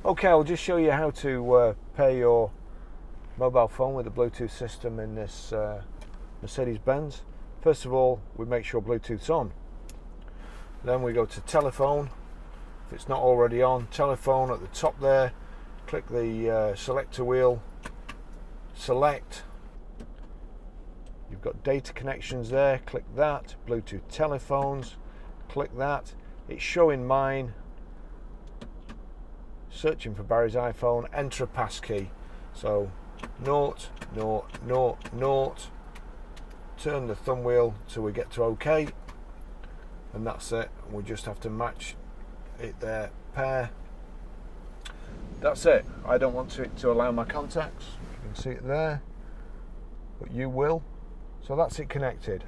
Okay, I'll just show you how to pair your mobile phone with the Bluetooth system in this Mercedes Benz. First of all, we make sure Bluetooth's on. Then we go to telephone. If it's not already on, telephone at the top there, click the selector wheel, select. You've got data connections there, click that. Bluetooth telephones, click that. It's showing mine. Searching for Barry's iPhone, enter a passkey. So 0, 0, 0, 0. Turn the thumb wheel till we get to OK, and that's it. We just have to match it there, pair. That's it. I don't want it to allow my contacts. You can see it there, but you will. So that's it connected.